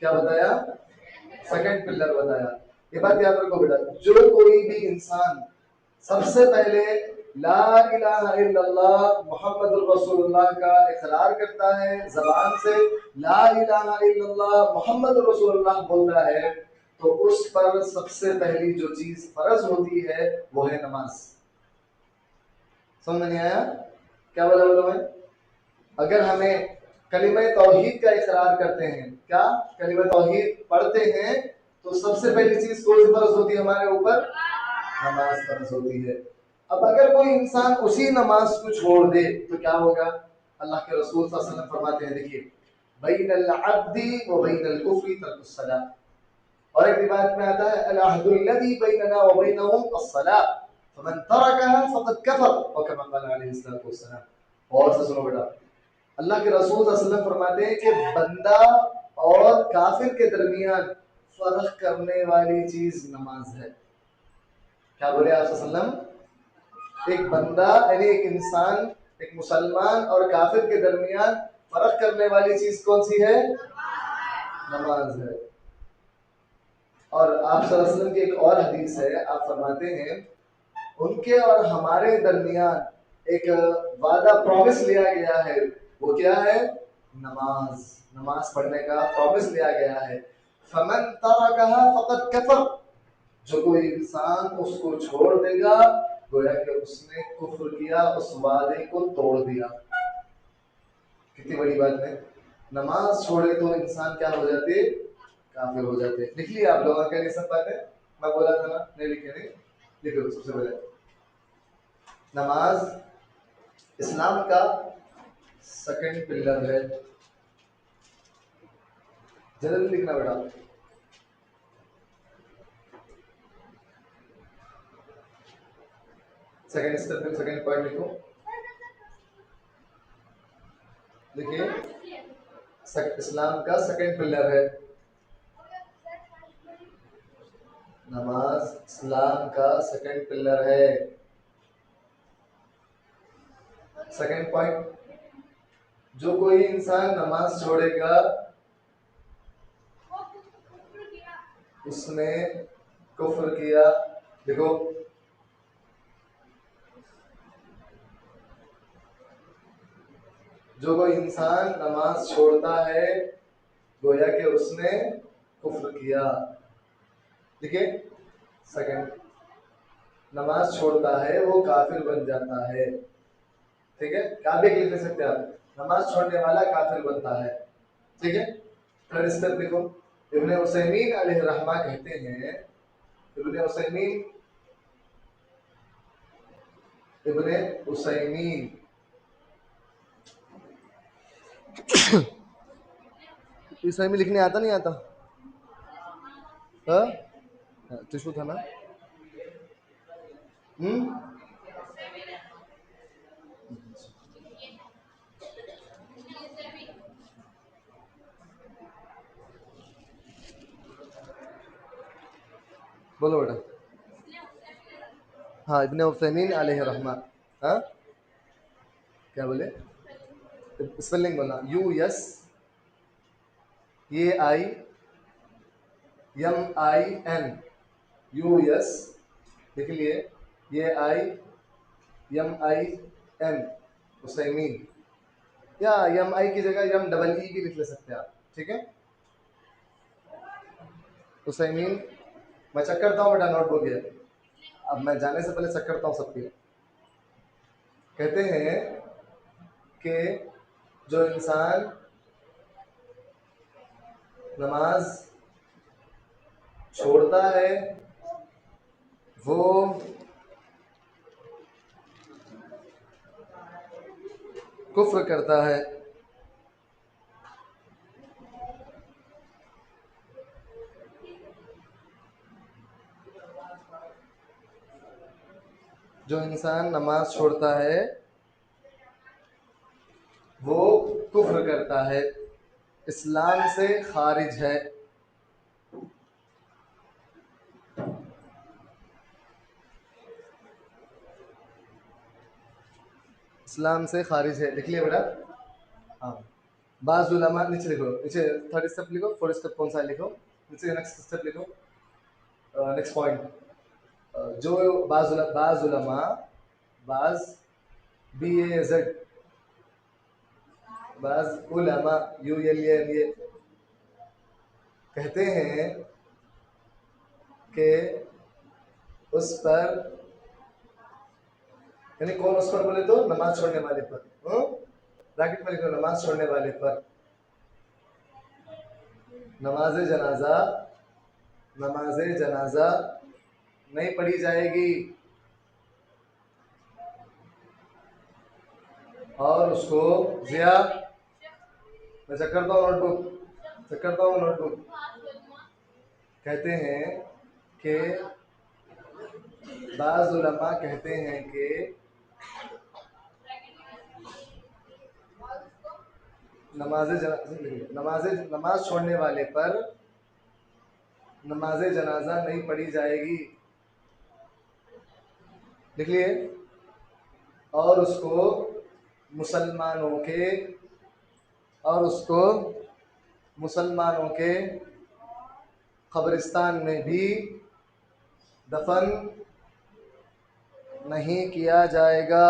क्या बताया? Second pillar बताया। ये बात याद रखो बेटा, जो कोई भी इंसान सबसे पहले ला इलाहा इल्लल्लाह मुहम्मदुर रसूलुल्लाह का इकरार करता है, जबान से ला इलाहा इल्लल्लाह मुहम्मदुर रसूलुल्लाह बोलता है, तो उस पर सबसे पहली जो चीज फर्ज होती है वो है नमाज। समझ नहीं आया? क्या बोला बोलो भाई? अगर हमें कलिमा तौहीद का इकरार करते हैं, क्या कलिमा तौहीद पढ़ते हैं, तो सबसे पहली चीज कौन सी फर्ज होती है हमारे ऊपर? नमाज फर्ज होती है। अब अगर कोई इंसान उसी नमाज को छोड़ दे तो क्या होगा? अल्लाह के रसूल सल्लल्लाहु अलैहि वसल्लम फरमाते हैं, देखिए, बैनल अब्दी व बैनल कुफ्री तर्कुस सलाह। और एक रिवायत में आता है अल अहदुल्लज़ी बैनना व बैनहुम अस्सलाह फमन तरकहा फक़द कफ़र व कमा क़ाल अलैहि सल्लतु वस्सलाम। और से सुनो बेटा, अल्लाह के रसूल सल्लल्लाहु अलैहि वसल्लम फरमाते हैं कि बंदा और काफिर के दरमियान फर्क करने वाली चीज नमाज है। क्या बोले आप सल्लल्लाहु अलैहि वसल्लम? एक बंदा यानी एक इंसान, एक मुसलमान और काफिर के दरमियान फर्क करने वाली चीज कौन सी है? नमाज है। और आप सल्लल्लाहु अलैहि वसल्लम की एक और हदीस है, आप फरमाते हैं उनके और हमारे दरमियान एक वादा प्रॉमिस लिया गया है। वो क्या है? नमाज। नमाज पढ़ने का प्रॉमिस लिया गया है। फमन तरकहा फक़द कफ़र, जो कोई इंसान उसको छोड़ देगा गोया कि उसने कुफ्र किया, उस वादे को तोड़ दिया। कितनी बड़ी बात है। नमाज छोड़े तो इंसान क्या हो जाते? काफिर हो जाते। लिख लिया आप लोगों के लिए सब बातें? मैं बोला था ना, नहीं लिखे? नहीं लिखो। सबसे पहले नमाज इस्लाम का सेकंड पिलर है। जल्दी लिखना बेटा। सेकंड स्टेप में सेकंड पॉइंट लिखो। देखिए, इस्लाम का सेकंड पिलर है नमाज। इस्लाम का सेकंड पिलर है। सेकंड पॉइंट, जो कोई इंसान नमाज छोड़ेगा उसने कुफ्र किया। देखो, जो कोई इंसान नमाज छोड़ता है गोया कि उसने कुफ्र किया। देखिए, सेकंड, नमाज छोड़ता है वो काफिर बन जाता है। ठीक है, काफिर लिख सकते हैं आप, नमाज छोड़ने वाला काफिर बनता है। ठीक है, थर्ड स्टेप देखो। इब्ने उसैमीन अलैहि रहमा कहते हैं, इब्ने उसैमीन इब्ने उसैमीन उसैमीन लिखने आता नहीं आता? हाँ, टिशू था ना? बोलो बेटा। हाँ, इब्ने उसैमीन अलैहि रहमा। हाँ, क्या बोले? स्पेलिंग बोलना। USAIMIN, US लिख लिए, AIMIN, उसैमीन। या MI की जगह MEE भी लिख ले सकते हैं आप। ठीक है, उसैमीन। मैं चेक करता हूँ बेटा नोटबुक ये, अब मैं जाने से पहले चेक करता हूँ सबकी। कहते हैं कि जो इंसान नमाज छोड़ता है वो कुफ्र करता है। जो इंसान नमाज छोड़ता है वो कुफ्र करता है, इस्लाम से खारिज है। इस्लाम से खारिज है, लिख लिया बेटा? हाँ, बाज़ उलमा, नीचे लिखो, नीचे थर्ड स्टेप लिखो, फोर्थ स्टेप कौन सा है लिखो, नीचे नेक्स्ट स्टेप लिखो, नेक्स्ट पॉइंट। जो बाज़ उलमा, बाज़ BAZ, बाज़ उलमा ULAMA कहते हैं कि उस पर, यानी कौन उस पर बोले तो नमाज छोड़ने वाले पर, ब्रैकेट में लिखो नमाज छोड़ने वाले पर, नमाज जनाजा, नमाज जनाजा नहीं पढ़ी जाएगी और उसको जिया, मैं चेक करता हूँ नोटबुक, चेक करता हूँ नोटबुक, कहते हैं कि बाज़ उलमा कहते हैं कि नमाज छोड़ने वाले पर नमाज जनाजा नहीं पढ़ी जाएगी, लिख लिए, और उसको मुसलमानों के कब्रिस्तान में भी दफन नहीं किया जाएगा,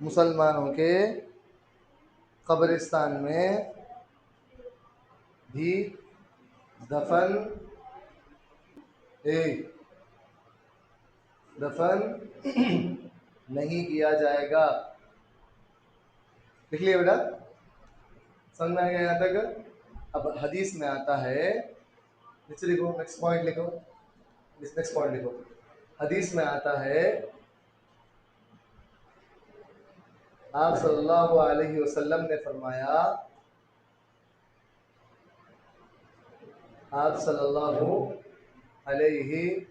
मुसलमानों के कब्रिस्तान में भी दफन नहीं किया जाएगा। लिख लिया बेटा, समझ में आ गया यहाँ तक? अब हदीस में आता है, नीचे लिखो, नेक्स्ट पॉइंट लिखो, नेक्स्ट पॉइंट लिखो, हदीस में आता है आप सल्लल्लाहु अलैहि वसल्लम ने फरमाया, आप सल्लल्लाहु अलैहि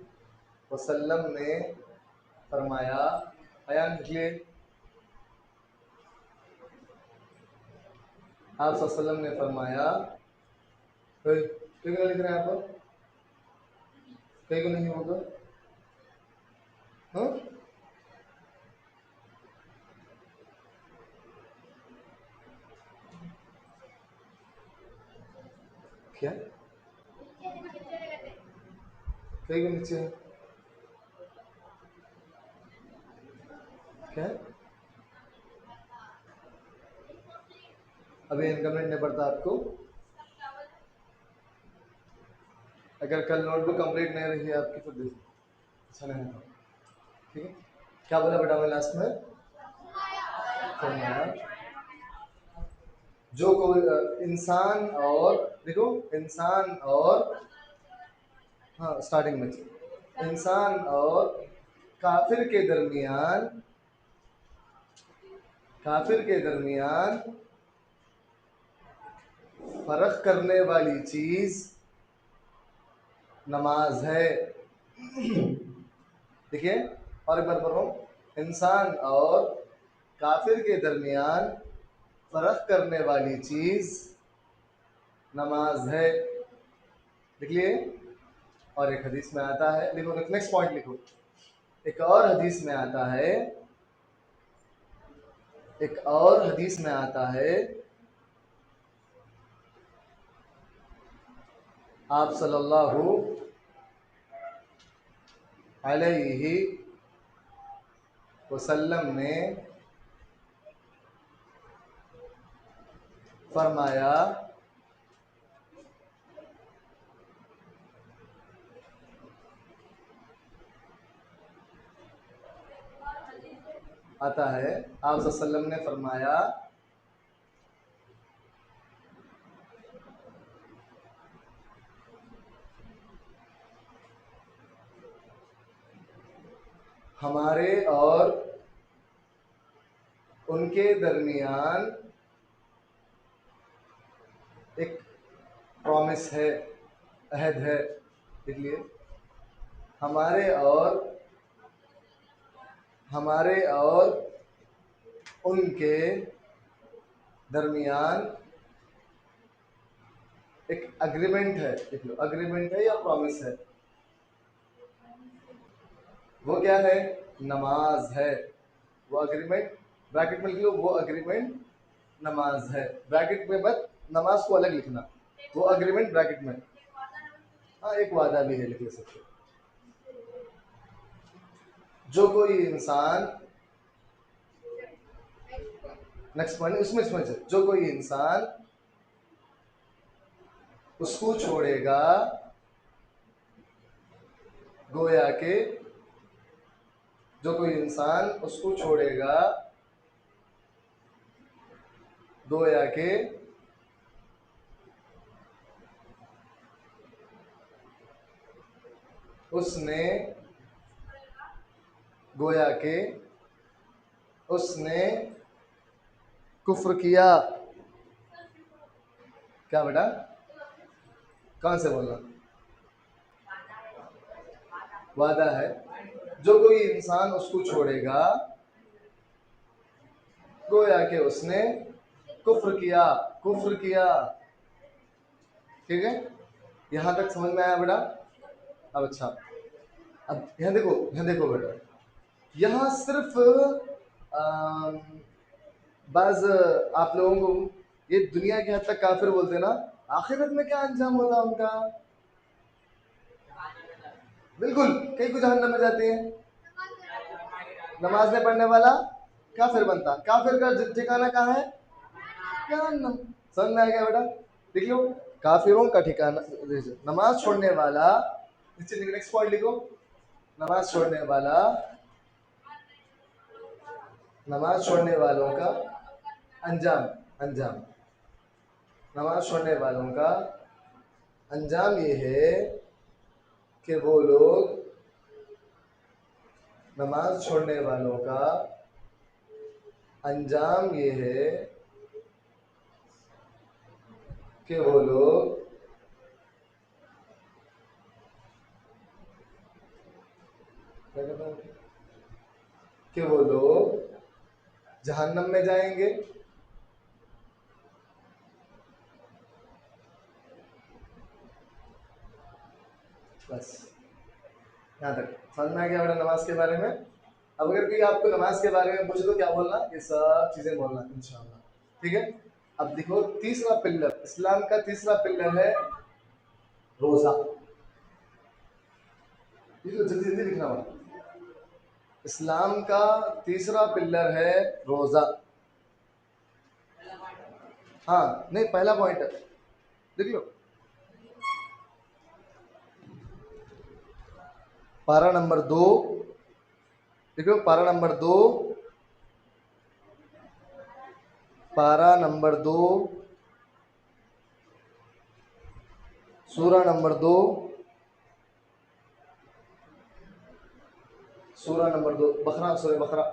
वसल्लम ने फरमाया, बयान निकले, आप सल्लल्लाहु अलैहि वसल्लम ने फरमाया, क्यों लिख रहे हैं आप, कहीं को नहीं होगा, हाँ क्या कहीं को नीचे है क्या, अभी इनकमेंट नहीं पड़ता आपको, अगर कल नोटबुक कंप्लीट नहीं रही आपकी तो अच्छा नहीं होगा, ठीक है? क्या बोला बेटा मैं लास्ट में, फरमाया जो कोई इंसान और, देखो इंसान और, हाँ स्टार्टिंग में, इंसान और काफिर के दरमियान फर्क करने वाली चीज नमाज है। देखिए और एक बार बोल रहा हूँ, इंसान और काफिर के दरमियान फर्क करने वाली चीज नमाज है, देख लिए। और एक हदीस में आता है, देखो नेक्स्ट पॉइंट लिखो, एक और हदीस में आता है, एक और हदीस में आता है, आप सल्लल्लाहु अलैहि वसल्लम ने फरमाया, आता है आप सल्लल्लाहु अलैहि वसल्लम ने फरमाया, हमारे और उनके दरमियान एक प्रॉमिस है, अहद है, देख लिए, हमारे और उनके दरमियान एक अग्रीमेंट है, देख लो, अग्रीमेंट है या प्रॉमिस है, वो क्या है, नमाज है। वो अग्रीमेंट ब्रैकेट में लिख लो, वो अग्रीमेंट नमाज है, ब्रैकेट में बस नमाज को अलग लिखना, वो अग्रीमेंट ब्रैकेट में। हाँ, एक वादा भी है, लिख सकते। जो कोई इंसान, नेक्स्ट पॉइंट उसमें समझ, जो कोई इंसान उसको छोड़ेगा गोया के, जो कोई इंसान उसको छोड़ेगा गोया के उसने, गोया के उसने कुफ्र किया। क्या बेटा, कहां से बोलना? वादा है। जो कोई इंसान उसको छोड़ेगा गोया के उसने कुफ्र किया, कुफ्र किया। ठीक है, यहां तक समझ में आया बेटा? अब अच्छा, अब यहाँ देखो बेटा, यहाँ सिर्फ बाज आप लोगों को ये दुनिया के हद तक काफिर बोलते हैं ना, आखिरत में क्या अंजाम होता है उनका? बिल्कुल, कई को जहन्नम में जाते हैं। नमाज नहीं पढ़ने वाला काफिर बनता, काफिर का ठिकाना कहाँ है? जहन्नम। समझ में आ गया बेटा? देख लो, काफिरों का ठिकाना, नमाज छोड़ने वाला, नेक्स्ट पॉइंट लिखो, नमाज छोड़ने वाला, नमाज छोड़ने वालों का अंजाम, अंजाम, नमाज छोड़ने वालों का अंजाम ये है कि वो लोग, नमाज छोड़ने वालों का अंजाम ये है कि वो लोग कि वो लोग जहन्नम में जाएंगे। बस यहाँ तक समझ में आ गया बेटा नमाज के बारे में? अब अगर कोई आपको नमाज के बारे में पूछे तो क्या बोलना? ये सब चीजें बोलना इंशाल्लाह। ठीक है, अब देखो तीसरा पिलर, इस्लाम का तीसरा पिलर है रोजा। जल्दी जल्दी लिखना होगा। इस्लाम का तीसरा पिलर है रोजा। हाँ, नहीं पहला पॉइंट है, देख लो, पारा नंबर 2, देखो पारा नंबर 2, पारा नंबर 2, सूरा नंबर 2, सूरा नंबर 2 बकरा, सूरह बकरा,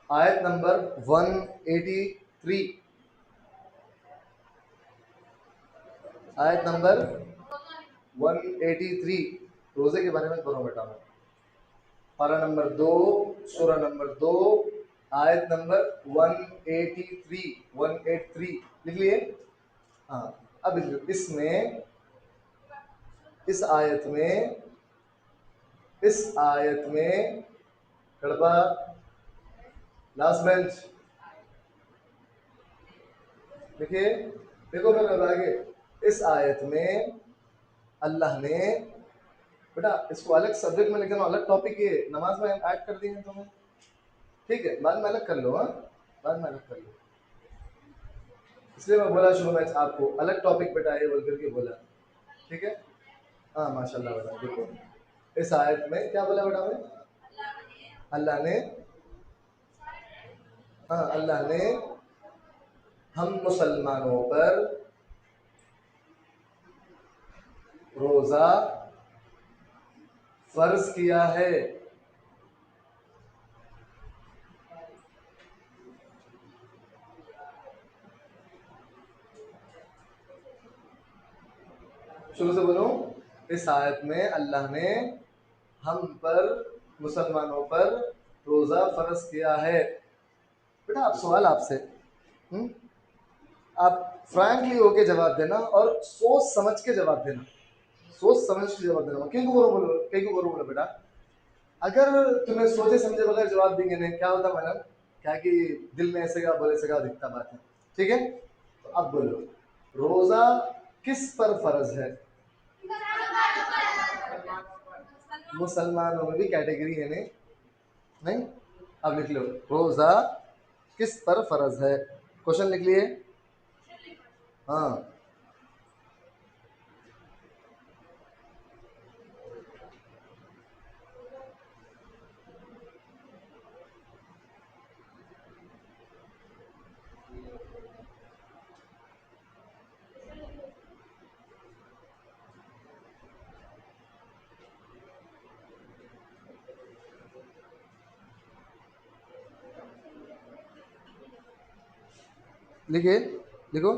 आयत नंबर 183, आयत नंबर 183, रोजे के बारे में करो बेटा। पारा नंबर 2, सूरा नंबर 2, आयत नंबर 183, 183 लिख लिए? हाँ, अब इसमें, इस आयत में, इस आयत में कड़बा, लास्ट बेंच, देखिए, देखो फिर आगे, इस आयत में अल्लाह ने, बेटा इसको अलग सब्जेक्ट में लिख देना, अलग टॉपिक, ये नमाज में ऐड कर दिए तुम्हें। ठीक है, बाद में अलग कर लो। हाँ, बाद में अलग कर लो, इसलिए मैं बोला शुरू में आपको अलग टॉपिक बेटा ये बोल करके बोला। ठीक है, हाँ माशाल्लाह बेटा। देखो इस आयत में क्या बोला बेटा हमें? अल्लाह ने, हाँ अल्लाह ने हम मुसलमानों पर रोजा फर्ज किया है। शुरू से बोलो, इस आयत में अल्लाह ने हम पर, मुसलमानों पर रोजा फर्ज किया है। बेटा आप सवाल आपसे, आप फ्रैंकली होके जवाब देना और सोच समझ के जवाब देना, सोच समझ के जवाब देना। क्यों को बोलो, क्यों को बोलो बेटा? अगर तुम्हें सोचे समझे बगैर जवाब देंगे नहीं, क्या होता मैडम? क्या कि दिल में ऐसे का बोले सका दिखता बात है। ठीक है, तो अब बोलो रोजा किस पर फर्ज है? मुसलमानों में भी कैटेगरी है नहीं? नहीं, अब लिख लो रोजा किस पर फर्ज है। क्वेश्चन लिख लिए? हाँ, लिखिए, लिखो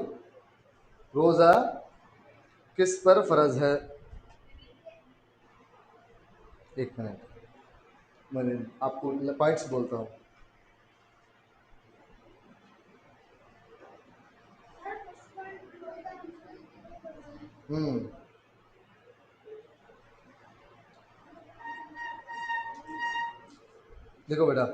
रोजा किस पर फर्ज है। एक मिनट, मैंने आपको पॉइंट्स बोलता हूँ। हम्म, देखो बेटा,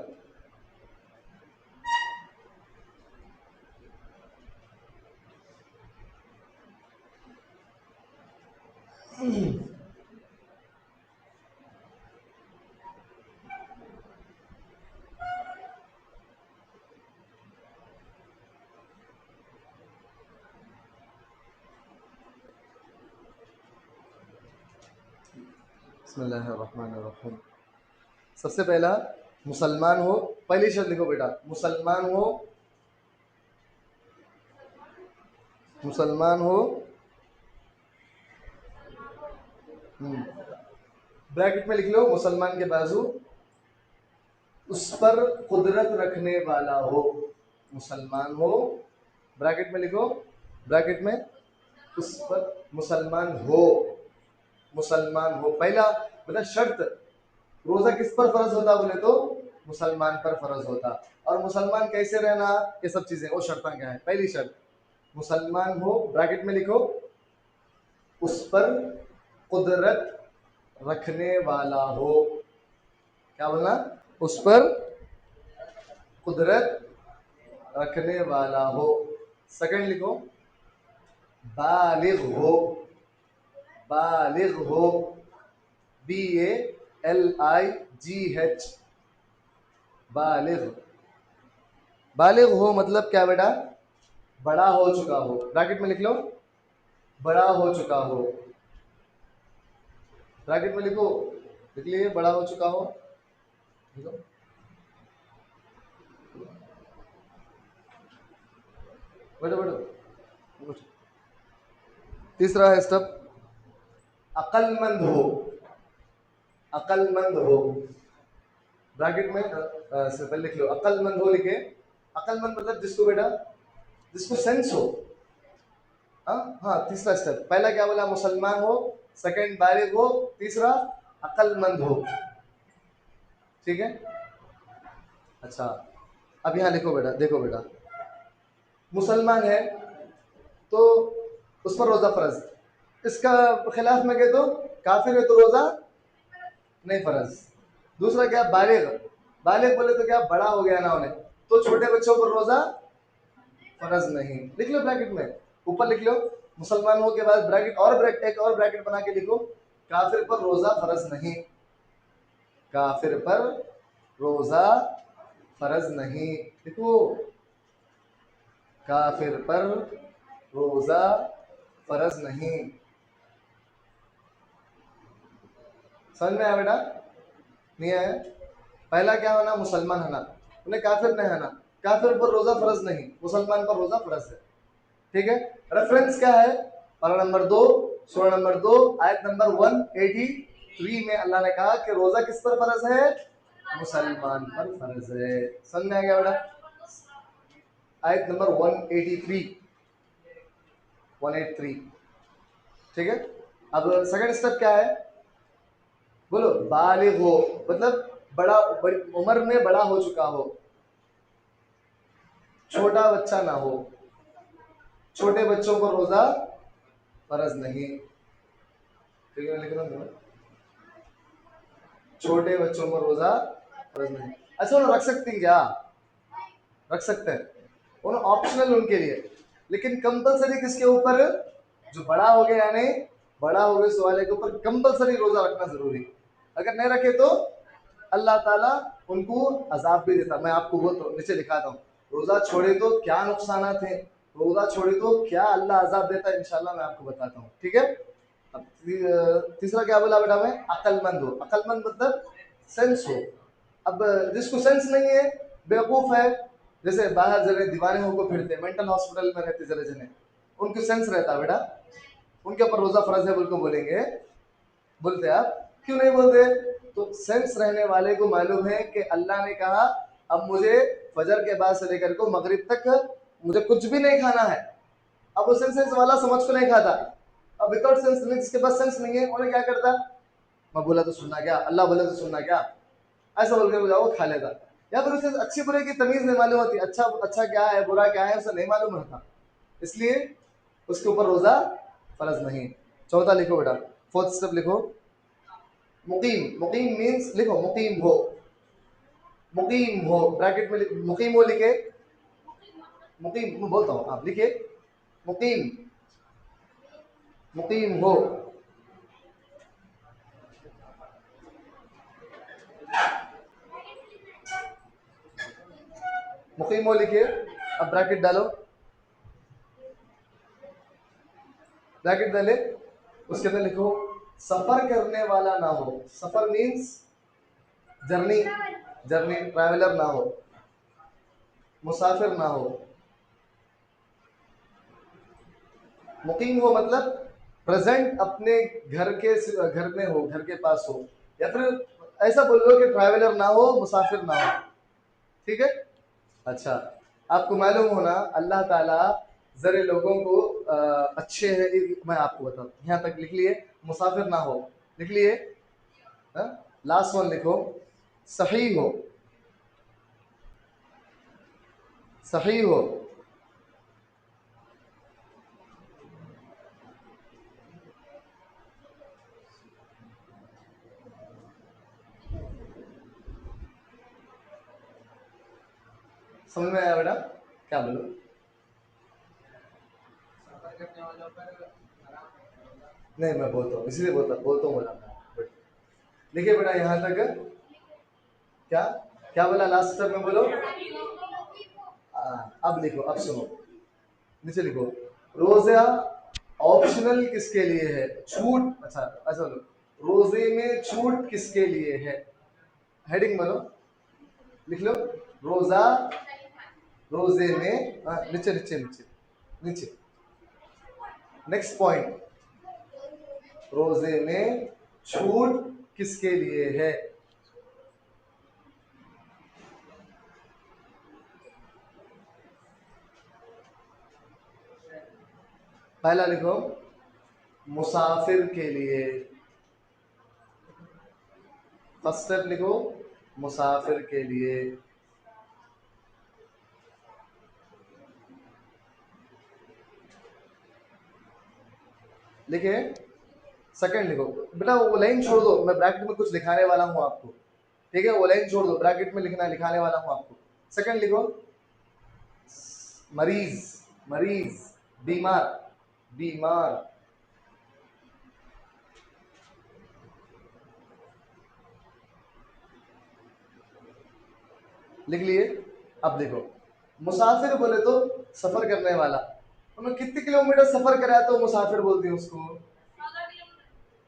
बिस्मिल्लाहिर्रहमानिर्रहीम। सबसे पहला मुसलमान हो, पहली शर्त लिखो बेटा, मुसलमान हो, मुसलमान हो। ब्रैकेट में लिख लो मुसलमान के बाजू उस पर कुदरत रखने वाला हो। मुसलमान हो, ब्रैकेट में लिखो, ब्रैकेट में उस पर मुसलमान हो, मुसलमान हो पहला मतलब शर्त। रोजा किस पर फर्ज होता बोले तो मुसलमान पर फर्ज होता। और मुसलमान कैसे रहना, ये सब चीजें वो शर्तें क्या है। पहली शर्त मुसलमान हो, ब्रैकेट में लिखो उस पर कुदरत रखने वाला हो। क्या बोलना? उस पर कुदरत रखने वाला हो। सेकंड लिखो बालिग हो, बालिग हो, BALIGH, बालिग। बालिग हो मतलब क्या बेटा? बड़ा हो चुका हो। ब्रैकेट में लिख लो बड़ा हो चुका हो, ब्रैकेट में लिखो, लिख लिए बड़ा हो चुका हो, लिखो। बैठो बैठो बैठो। तीसरा है स्टेप अक्लमंद हो, अक्लमंद हो। ब्रैकेट में से पहले लिख लो अक्लमंद हो लिखे। अक्लमंद मतलब जिसको बेटा, जिसको सेंस हो। हाँ हाँ, तीसरा स्टेप। पहला क्या बोला? मुसलमान हो, सेकंड बालिग हो, तीसरा अक्लमंद हो। ठीक है, अच्छा अब यहाँ लिखो बेटा, देखो बेटा, मुसलमान है तो उस पर रोजा फर्ज। इसका खिलाफ में कह दो काफिर है तो रोजा नहीं फर्ज। दूसरा क्या? बालिग, बालिग बोले तो क्या बड़ा हो गया ना उन्हें, तो छोटे बच्चों पर रोजा फर्ज नहीं। लिख लो ब्रैकेट में, ऊपर लिख लो मुसलमान हो के बाद ब्रैकेट और ब्रैकेट, एक और ब्रैकेट बना के लिखो काफिर पर रोजा फर्ज नहीं, काफिर पर रोजा फर्ज नहीं। लिखो काफिर पर रोजा फर्ज नहीं। समझ में आया बेटा? नहीं आया? पहला क्या होना? मुसलमान होना, उन्हें काफिर नहीं होना। काफिर पर रोजा फर्ज नहीं, मुसलमान पर रोजा फर्ज है। ठीक है, रेफरेंस क्या है? पारा नंबर 2, सूरा नंबर 2, आयत नंबर 183 में अल्लाह ने कहा कि रोजा किस पर फर्ज है? मुसलमान पर फर्ज है। समझ में आ गया बेटा? आयत नंबर 183, 183। ठीक है, अब सेकंड स्टेप क्या है? बोलो बालिग हो मतलब बड़ा, बड़ी उम्र में बड़ा हो चुका हो, छोटा बच्चा ना हो। छोटे बच्चों को रोजा फर्ज नहीं। ठीक है, लिख रहा हूं, छोटे बच्चों को रोजा फर्ज नहीं। अच्छा, वो रख सकती क्या? रख सकते हैं, उन ऑप्शनल उनके लिए, लेकिन कंपलसरी किसके ऊपर? जो बड़ा हो गया, यानी बड़ा हो गए इस वाले के ऊपर कंपलसरी रोजा रखना जरूरी। अगर नहीं रखे तो अल्लाह ताला उनको अजाब भी देता। मैं आपको वो तो नीचे दिखाता हूँ, रोजा छोड़े तो क्या नुकसान थे, रोजा छोड़े तो क्या अल्लाह अजाब देता है, इंशाल्लाह मैं आपको बताता हूँ, ठीक है। अब तीसरा क्या बोला बेटा मैं? अक्लमंद हो। अक्लमंद मतलब सेंस हो। अब जिसको सेंस नहीं है, बेवकूफ है, जैसे बाहर जरे दीवाने होकर फिरते, मेंटल हॉस्पिटल में रहते जरे जने, उनको सेंस रहता बेटा, उनके ऊपर रोजा फर्ज है बोल को बोलेंगे? बोलते आप? क्यों नहीं बोलते? तो सेंस रहने वाले को मालूम है कि अल्लाह ने कहा अब मुझे फजर के बाद से लेकर को मगरिब तक मुझे कुछ भी नहीं खाना है। अब वो सेंस वाला समझ को नहीं खाता। अब विदाउट सेंस, जिसके पास सेंस नहीं है, उन्हें क्या करता? मैं बोला तो सुनना क्या, अल्लाह बोला तो सुनना क्या, ऐसा बोलकर जाओ खा लेता। या फिर उसे अच्छी बुरे की तमीज नहीं मालूम होती, अच्छा अच्छा क्या है बुरा क्या है उसे नहीं मालूम रहता, इसलिए उसके ऊपर रोजा फर्ज नहीं। चौथा लिखो बेटा, फोर्थ स्टेप लिखो, मुकीम। मुकीम मीन्स, लिखो मुकीम हो, मुकीम हो ब्रैकेट में मुकीम हो लिखे, मुकीम मैं बोलता हूँ आप लिखे, मुकीम, मुकीम हो। मुकीम हो लिखिए, अब ब्रैकेट डालो, ब्रैकेट डाले, उसके अंदर लिखो सफर करने वाला ना हो। सफर मीन्स जर्नी, जर्नी ट्रैवलर ना हो, मुसाफिर ना हो। मुकीम हो मतलब प्रेजेंट अपने घर में हो, घर के पास हो, या फिर ऐसा बोल लो कि ट्रैवलर ना हो, मुसाफिर ना हो, ठीक है। अच्छा, आपको मालूम होना अल्लाह ताला जरे लोगों को अच्छे है, मैं आपको बताऊं, यहाँ तक लिख लिए, मुसाफिर ना हो लिख लिए, लास्ट वन लिखो सही हो, सही हो। समझ में आया बेटा? क्या बोलो? नहीं मैं बोलता हूँ, इसलिए बोलता हूँ बोला। देखिए बेटा यहाँ तक क्या क्या बोला, लास्ट स्टेप में बोलो। अब लिखो, अब सुनो, नीचे लिखो, रोजा ऑप्शनल किसके लिए है? छूट, अच्छा ऐसा बोलो, रोजे में छूट किसके लिए है? हेडिंग बोलो, लिख लो, रोजा, रोजे में नीचे नीचे नीचे नीचे, नेक्स्ट पॉइंट, रोजे में छूट किसके लिए है? पहला लिखो मुसाफिर के लिए, फर्स्ट स्टेप लिखो मुसाफिर के लिए। लिखे? सेकंड लिखो बेटा, वो लाइन छोड़ दो, मैं ब्रैकेट में कुछ दिखाने वाला हूँ आपको, ठीक है, वो लाइन छोड़ दो, ब्रैकेट में लिखना लिखाने वाला हूँ आपको। सेकंड लिखो मरीज, मरीज, बीमार, बीमार। लिख लिए? अब देखो, मुसाफिर बोले तो सफर करने वाला, उन्होंने कितने किलोमीटर सफर करा तो मुसाफिर बोलते हैं उसको?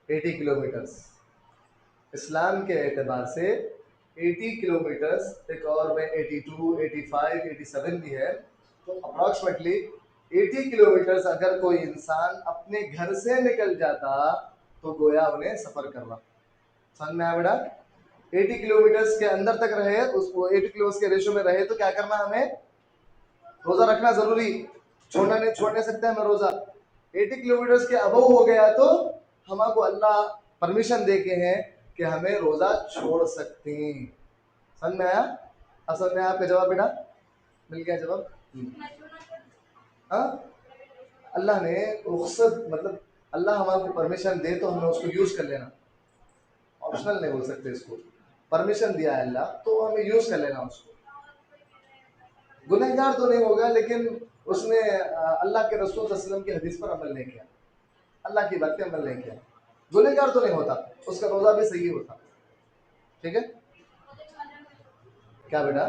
80 किलोमीटर्स। इस्लाम के एतबार से 80 किलोमीटर्स, एक और में 82, 85, 87 भी है, तो अप्रॉक्सीमेटली 80 किलोमीटर्स अगर कोई इंसान अपने घर से निकल जाता तो गोया उन्हें सफर करना। समझ में आया बेटा? 80 किलोमीटर्स के अंदर तक रहे, उसको 80 किलोमीटर्स के रेशो में रहे तो क्या करना हमें? रोजा रखना जरूरी, छोड़ना नहीं, छोड़ नहीं सकते हमें रोजा। 80 किलोमीटर्स के अबव हो गया तो हमको अल्लाह परमिशन दे के हैं कि हमें रोजा छोड़ सकते हैं। समझ में आया? अब समझ में आया आपका जवाब बेटा? मिल गया जवाब? हाँ, अल्लाह ने रुख्सत, मतलब अल्लाह हमारे परमिशन दे तो हमें उसको यूज कर लेना, ऑप्शनल नहीं बोल सकते इसको, परमिशन दिया है अल्लाह तो हमें यूज कर लेना उसको। गुनहगार तो नहीं होगा, लेकिन उसने अल्लाह के रसूल सल्लल्लाहु अलैहि वसल्लम की हदीस पर अमल नहीं किया, अल्लाह की बात पे अमल नहीं किया, गुनहगार तो नहीं होता, उसका रोजा भी सही होता। ठीक है, क्या बेटा?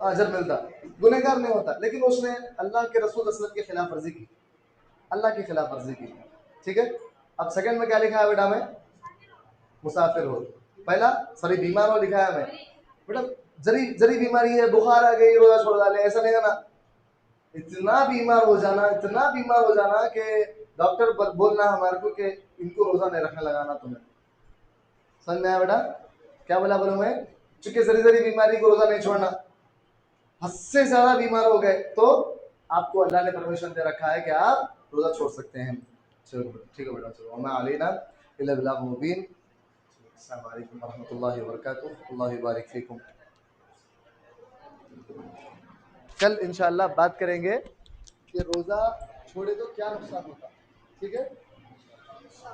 अजर मिलता, गुनहगार नहीं होता, लेकिन उसने अल्लाह के रसूल सल्लल्लाहु अलैहि वसल्लम की खिलाफ वर्जी की, अल्लाह की खिलाफ वर्जी की। ठीक है, अब सेकंड में क्या लिखा है बेटा? में मुसाफिर हो। पहला सॉरी बीमार हो लिखा है हमें बेटा, जरी जरी बीमारी है, बुखार आ गई, रोजा छोड़ डाले, ऐसा नहीं है ना। इतना बीमार हो जाना, इतना बीमार हो जाना कि डॉक्टर बोलना हमारे को कि इनको रोजा नहीं रखने लगाना तुम्हें। समझ में आया बेटा? क्या बोला बोलूं मैं? चूंकि जरी जरी बीमारी को रोजा नहीं छोड़ना, हद से ज्यादा बीमार हो गए तो आपको अल्लाह ने परमिशन दे रखा है कि आप रोजा छोड़ सकते हैं। चलो ठीक है बेटा, चलो मैं अलीना इल्ला बिल्लाह मुबीन। अस्सलाम वालेकुम रहमतुल्लाहि व बरकातुहू, अल्लाह युबारिक फीकुम। कल इंशाअल्लाह बात करेंगे कि रोजा छोड़े तो क्या नुकसान होता। ठीक है।